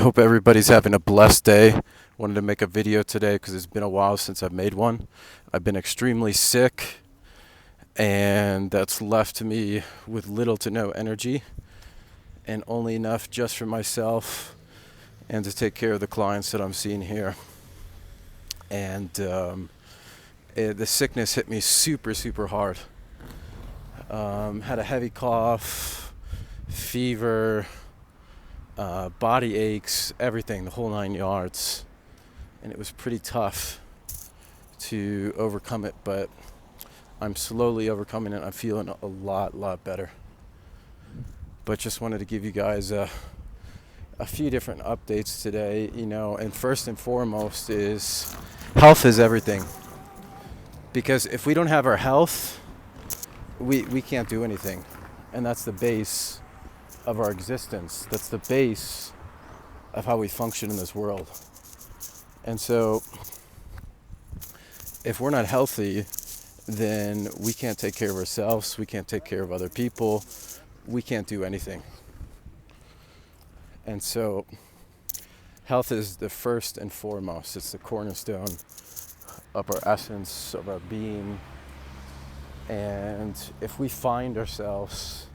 Hope everybody's having a blessed day. Wanted to make a video today because it's been a while since I've made one. I've been extremely sick, and that's left me with little to no energy and only enough just for myself and to take care of the clients that I'm seeing here. And the sickness hit me super hard. Had a heavy cough, fever, body aches, everything, the whole 9 yards. And it was pretty tough to overcome it, but I'm slowly overcoming it. I'm feeling a lot better. But just wanted to give you guys a few different updates today, and first and foremost is health is everything. Because if we don't have our health, we can't do anything. And that's the base of our existence. That's the base of how we function in this world. And so if we're not healthy, then we can't take care of ourselves, we can't take care of other people, we can't do anything. And so health is the first and foremost. It's the cornerstone of our essence, of our being. And if we find ourselves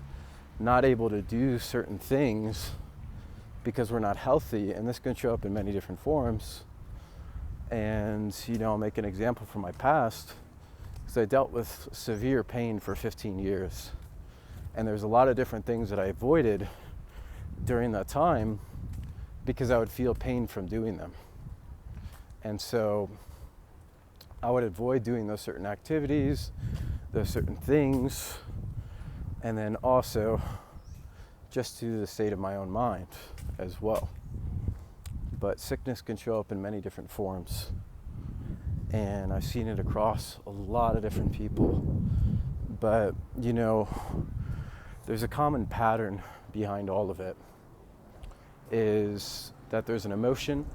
not able to do certain things because we're not healthy, and this can show up in many different forms. And I'll make an example from my past, because I dealt with severe pain for 15 years, and there's a lot of different things that I avoided during that time because I would feel pain from doing them. And so I would avoid doing those certain activities, those certain things, and then also just to the state of my own mind as well. But sickness can show up in many different forms, and I've seen it across a lot of different people. But there's a common pattern behind all of it, is that there's an emotion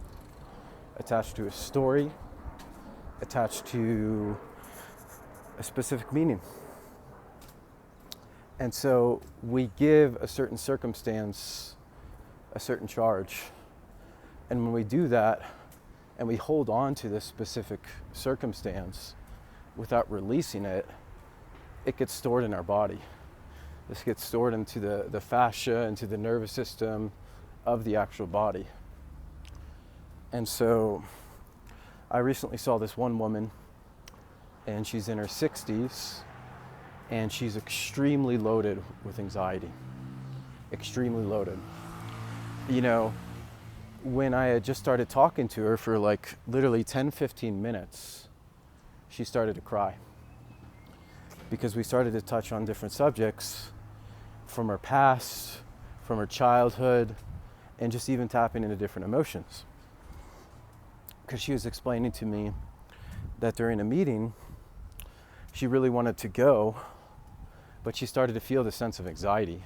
attached to a story, attached to a specific meaning. And so we give a certain circumstance a certain charge. And when we do that, and we hold on to this specific circumstance without releasing it, it gets stored in our body. This gets stored into the fascia, into the nervous system of the actual body. And so I recently saw this one woman, and she's in her 60s, and she's extremely loaded with anxiety. Extremely loaded. When I had just started talking to her for literally 10-15 minutes, she started to cry. Because we started to touch on different subjects from her past, from her childhood, and just even tapping into different emotions. Because she was explaining to me that during a meeting, she really wanted to go, but she started to feel this sense of anxiety.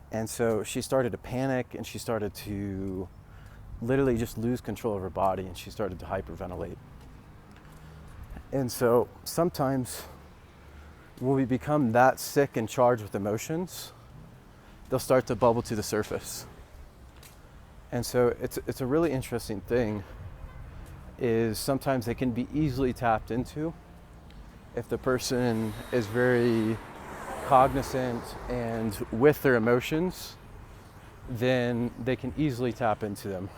And so she started to panic, and she started to literally just lose control of her body, and she started to hyperventilate. And so sometimes when we become that sick and charged with emotions, they'll start to bubble to the surface. And so it's a really interesting thing, is sometimes they can be easily tapped into if the person is very cognizant and with their emotions, then they can easily tap into them.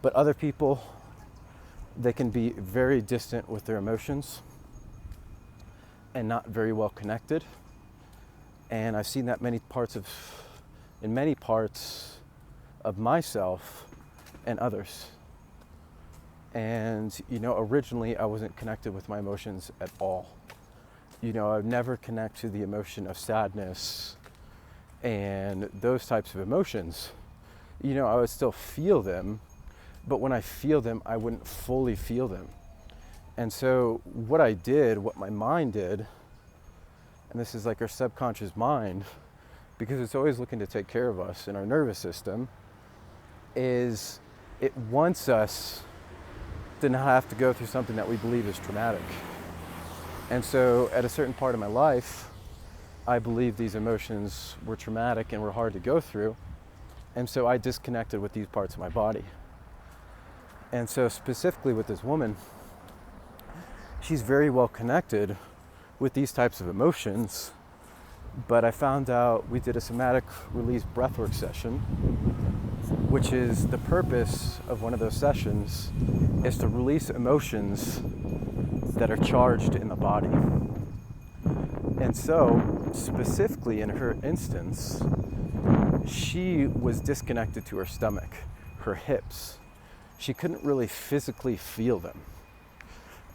But other people, they can be very distant with their emotions and not very well connected. And I've seen that in many parts of myself and others. And originally I wasn't connected with my emotions at all. I've never connected to the emotion of sadness and those types of emotions. I would still feel them, but when I feel them, I wouldn't fully feel them. And so what my mind did, and this is like our subconscious mind, because it's always looking to take care of us in our nervous system, is it wants us to not have to go through something that we believe is traumatic. And so at a certain part of my life, I believe these emotions were traumatic and were hard to go through. And so I disconnected with these parts of my body. And so specifically with this woman, she's very well connected with these types of emotions. But I found out we did a somatic release breathwork session, which is the purpose of one of those sessions is to release emotions that are charged in the body. And so, specifically in her instance, she was disconnected to her stomach, her hips. She couldn't really physically feel them.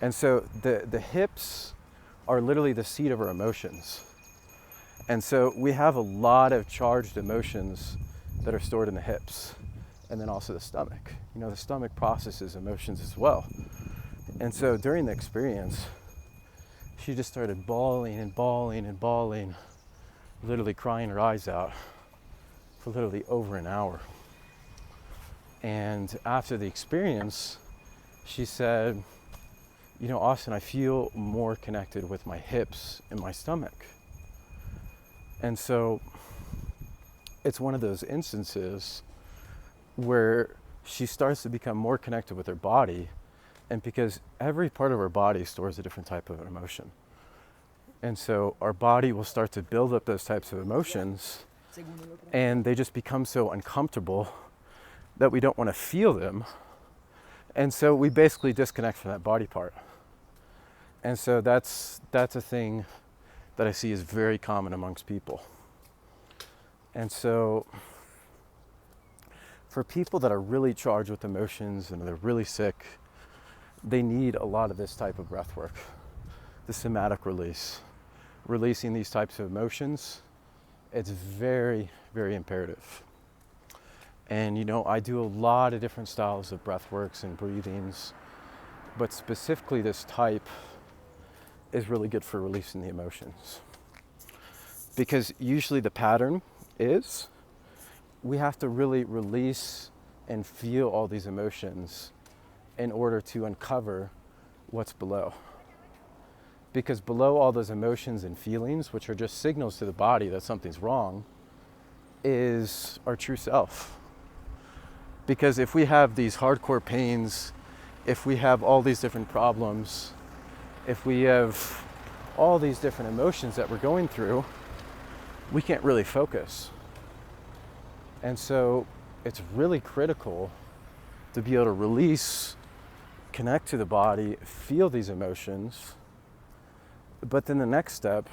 And so the hips are literally the seat of her emotions. And so we have a lot of charged emotions that are stored in the hips, and then also the stomach. You know, the stomach processes emotions as well. And so during the experience, she just started bawling and bawling and bawling, literally crying her eyes out for literally over an hour. And after the experience, she said, you know, Austin, I feel more connected with my hips and my stomach. And so it's one of those instances where she starts to become more connected with her body, and because every part of our body stores a different type of emotion. And so our body will start to build up those types of emotions, and they just become so uncomfortable that we don't want to feel them. And so we basically disconnect from that body part. And so that's a thing that I see is very common amongst people. And so for people that are really charged with emotions and they're really sick, they need a lot of this type of breath work, the somatic release. Releasing these types of emotions, it's very, very imperative. And you know, I do a lot of different styles of breath works and breathings, but specifically this type is really good for releasing the emotions. Because usually the pattern is we have to really release and feel all these emotions in order to uncover what's below. Because below all those emotions and feelings, which are just signals to the body that something's wrong, is our true self. Because if we have these hardcore pains, if we have all these different problems, if we have all these different emotions that we're going through, we can't really focus. And so it's really critical to be able to release, connect to the body, feel these emotions. But then the next step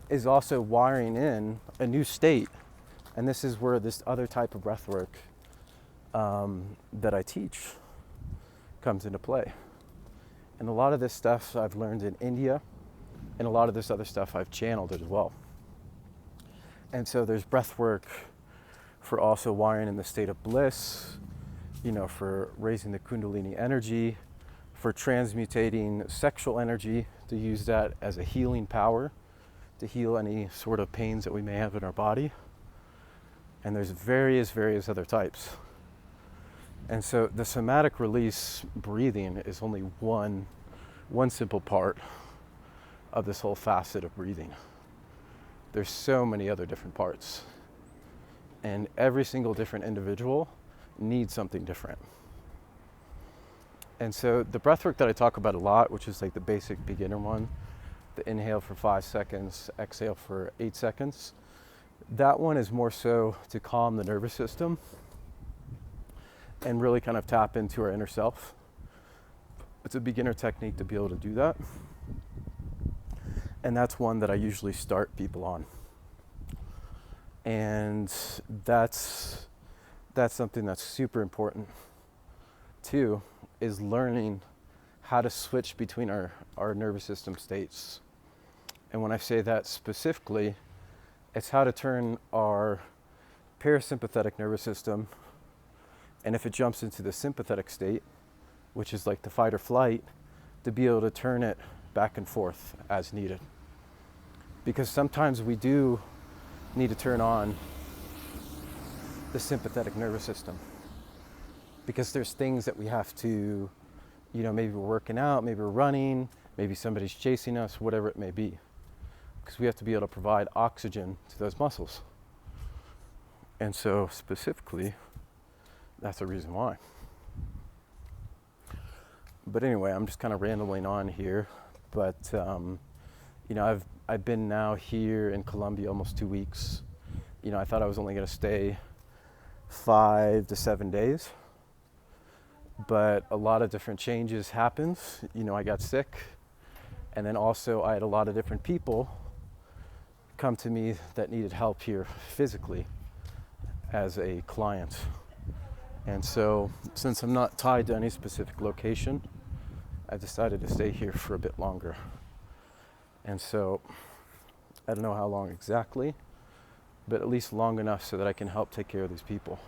is also wiring in a new state. And this is where this other type of breath work that I teach comes into play. And a lot of this stuff I've learned in India, and a lot of this other stuff I've channeled as well. And so there's breath work for also wiring in the state of bliss, you know, for raising the Kundalini energy, for transmutating sexual energy, to use that as a healing power, to heal any sort of pains that we may have in our body. And there's various other types. And so the somatic release breathing is only one simple part of this whole facet of breathing. There's so many other different parts. And every single different individual needs something different. And so the breath work that I talk about a lot, which is like the basic beginner one, the inhale for 5 seconds, exhale for 8 seconds, that one is more so to calm the nervous system and really kind of tap into our inner self. It's a beginner technique to be able to do that. And that's one that I usually start people on. And that's something that's super important too, is learning how to switch between our nervous system states. And when I say that specifically, it's how to turn our parasympathetic nervous system, and if it jumps into the sympathetic state, which is like the fight or flight, to be able to turn it back and forth as needed. Because sometimes we do need to turn on the sympathetic nervous system, because there's things that we have to, you know, maybe we're working out, maybe we're running, maybe somebody's chasing us, whatever it may be. because we have to be able to provide oxygen to those muscles. And so specifically, that's the reason why. But anyway, I'm just kind of rambling on here. But I've been now here in Colombia almost 2 weeks. I thought I was only going to stay 5 to 7 days, but a lot of different changes happened. I got sick, and then also I had a lot of different people come to me that needed help here physically as a client. And so, since I'm not tied to any specific location, I decided to stay here for a bit longer. And so, I don't know how long exactly, but at least long enough so that I can help take care of these people.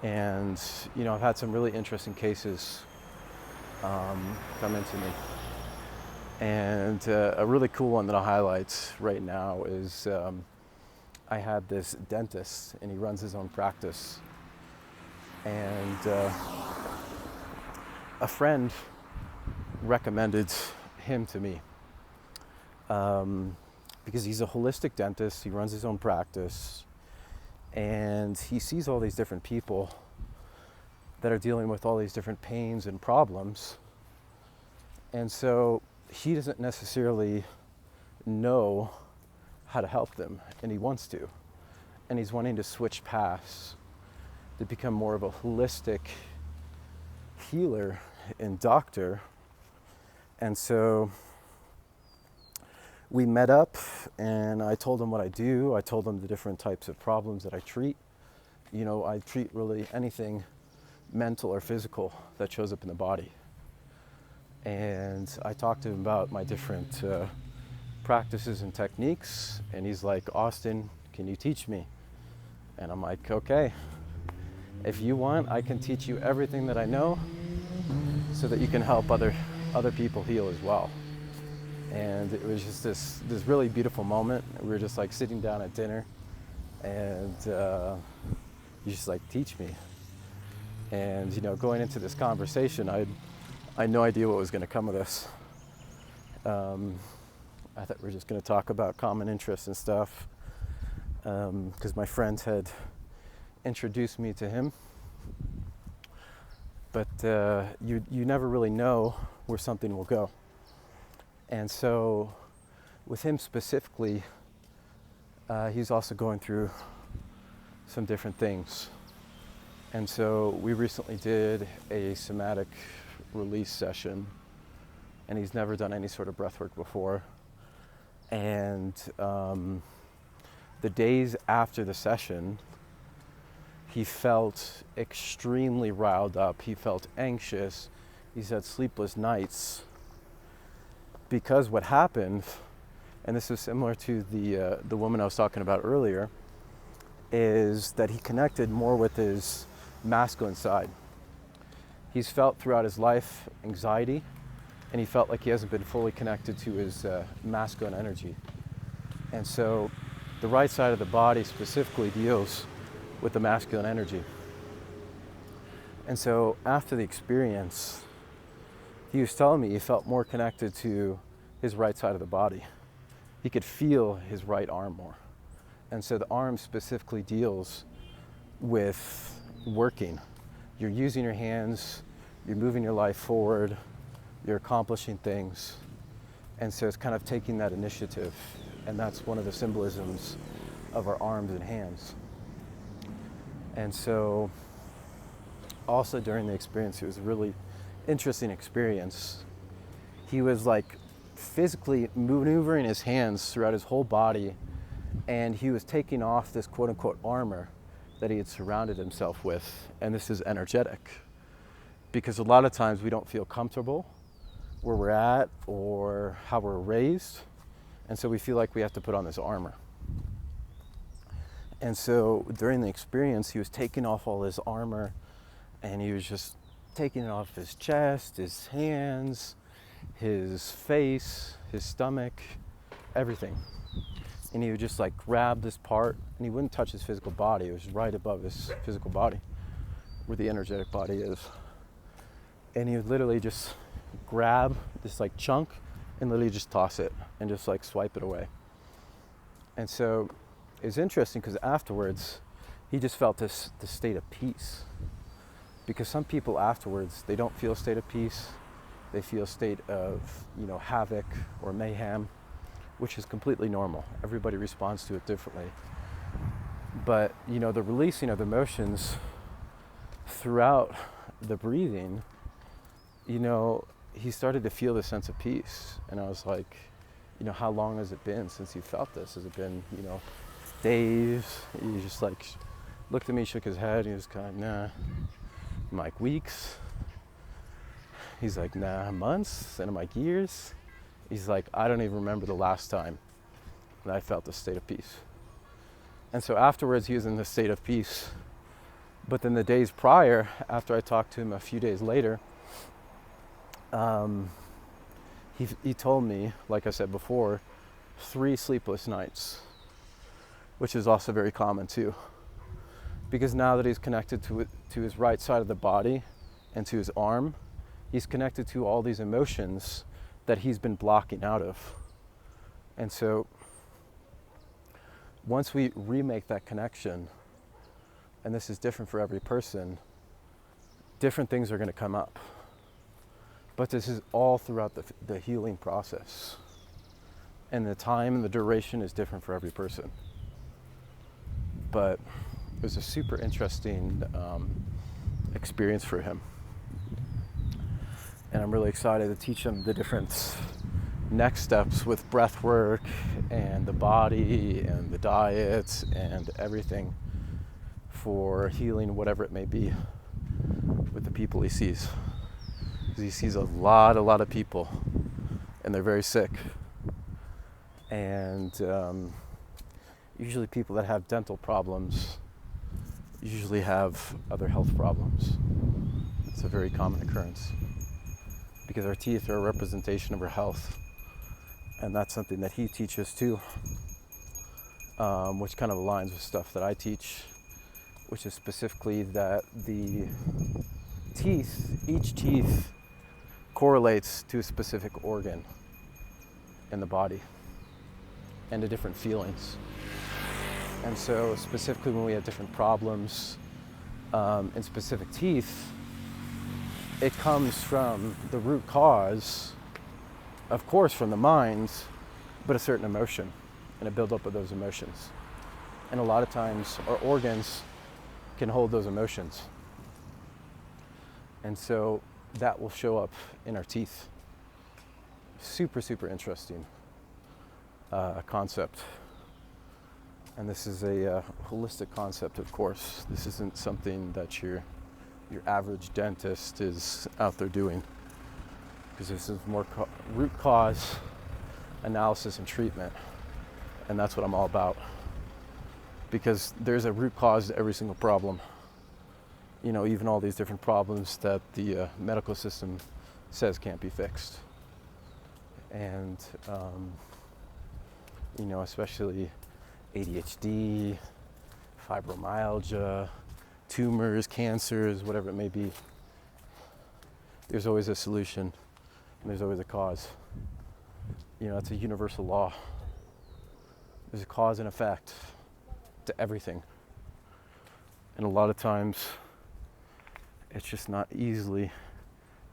And, I've had some really interesting cases come into me. And a really cool one that I'll highlight right now is I had this dentist, and he runs his own practice. And a friend recommended him to me because he's a holistic dentist. He runs his own practice, and he sees all these different people that are dealing with all these different pains and problems. And so he doesn't necessarily know how to help them, and he wants to. And he's wanting to switch paths to become more of a holistic healer and doctor. And so we met up, and I told him what I do. I told him the different types of problems that I treat. I treat really anything mental or physical that shows up in the body. And I talked to him about my different practices and techniques, and he's like, "Austin, can you teach me?" And I'm like, "Okay, if you want, I can teach you everything that I know so that you can help other people heal as well." And it was just this really beautiful moment. We were just like sitting down at dinner, and he's just like, "Teach me." And going into this conversation, I had no idea what was going to come of this. I thought we were just going to talk about common interests and stuff, because my friends had introduced me to him. But you never really know where something will go. And so with him specifically, he's also going through some different things. And so we recently did a somatic release session, and he's never done any sort of breathwork before. And the days after the session, he felt extremely riled up. He felt anxious. He's had sleepless nights because what happened, and this is similar to the woman I was talking about earlier, is that he connected more with his masculine side. He's felt throughout his life anxiety, and he felt like he hasn't been fully connected to his masculine energy. And so the right side of the body specifically deals with the masculine energy. And so after the experience, he was telling me he felt more connected to his right side of the body. He could feel his right arm more. And so the arm specifically deals with working. You're using your hands, you're moving your life forward, you're accomplishing things. And so it's kind of taking that initiative. And that's one of the symbolisms of our arms and hands. And so also during the experience, it was a really interesting experience. He was like physically maneuvering his hands throughout his whole body, and he was taking off this quote unquote armor that he had surrounded himself with. And this is energetic, because a lot of times we don't feel comfortable where we're at or how we're raised, and so we feel like we have to put on this armor. And so during the experience, he was taking off all his armor, and he was just taking it off his chest, his hands, his face, his stomach, everything. And he would just like grab this part, and he wouldn't touch his physical body. It was right above his physical body, where the energetic body is. And he would literally just grab this like chunk and literally just toss it and just like swipe it away. And so it's interesting because afterwards he just felt this state of peace. Because some people afterwards, they don't feel a state of peace. They feel a state of, havoc or mayhem, which is completely normal. Everybody responds to it differently. But, the releasing of emotions throughout the breathing, he started to feel this sense of peace. And I was like, how long has it been since you felt this? Has it been, days? He just like looked at me, shook his head, he was kind of, nah. I'm like, weeks? He's like, nah, months? And I'm like, years? He's like, I don't even remember the last time that I felt this state of peace. And so afterwards, he was in this state of peace. But then the days prior, after I talked to him a few days later, he told me, like I said before, 3 sleepless nights, which is also very common too. Because now that he's connected to his right side of the body and to his arm, he's connected to all these emotions that he's been blocking out of. And so once we remake that connection, and this is different for every person, different things are going to come up. But this is all throughout the healing process. And the time and the duration is different for every person. But it was a super interesting experience for him. And I'm really excited to teach him the different next steps with breath work and the body and the diet and everything for healing whatever it may be with the people he sees. Because he sees a lot of people and they're very sick. And usually people that have dental problems usually have other health problems. It's a very common occurrence because our teeth are a representation of our health, and that's something that he teaches too, which kind of aligns with stuff that I teach, which is specifically that the teeth, each teeth correlates to a specific organ in the body and to different feelings. And so specifically when we have different problems in specific teeth, it comes from the root cause, of course from the mind, but a certain emotion and a buildup of those emotions. And a lot of times our organs can hold those emotions. And so that will show up in our teeth. Super interesting concept. And this is a holistic concept, of course. This isn't something that your average dentist is out there doing, because this is more root cause analysis and treatment. And that's what I'm all about, because there's a root cause to every single problem. Even all these different problems that the medical system says can't be fixed. And, especially ADHD, fibromyalgia, tumors, cancers, whatever it may be. There's always a solution and there's always a cause. It's a universal law. There's a cause and effect to everything. And a lot of times it's just not easily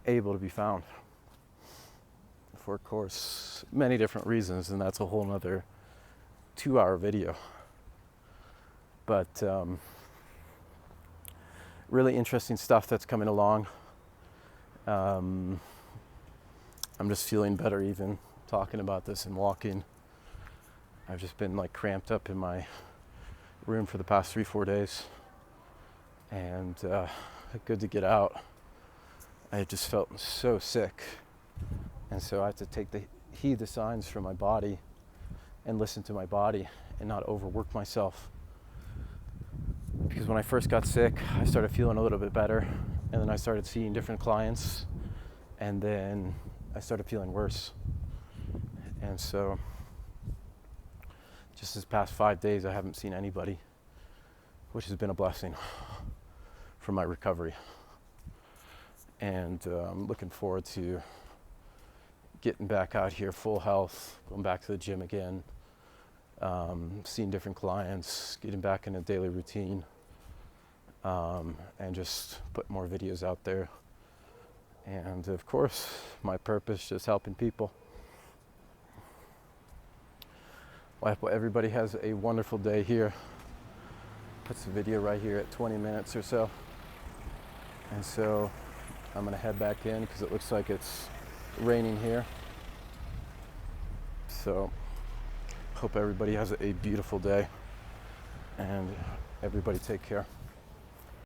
able to be found for, of course, many different reasons, and that's a whole nother 2-hour video. But really interesting stuff that's coming along. I'm just feeling better even talking about this and walking. I've just been like cramped up in my room for the past 3-4 days, and good to get out. I just felt so sick, and so I had to heed the signs from my body and listen to my body and not overwork myself. Because when I first got sick, I started feeling a little bit better, and then I started seeing different clients, and then I started feeling worse. And so just this past 5 days, I haven't seen anybody, which has been a blessing for my recovery. And I'm looking forward to getting back out here full health, going back to the gym again, seeing different clients, getting back in a daily routine, and just put more videos out there. And of course, my purpose, just helping people. Well, I hope everybody has a wonderful day here. Puts the video right here at 20 minutes or so. And so I'm gonna head back in because it looks like it's raining here. So hope everybody has a beautiful day, and everybody take care.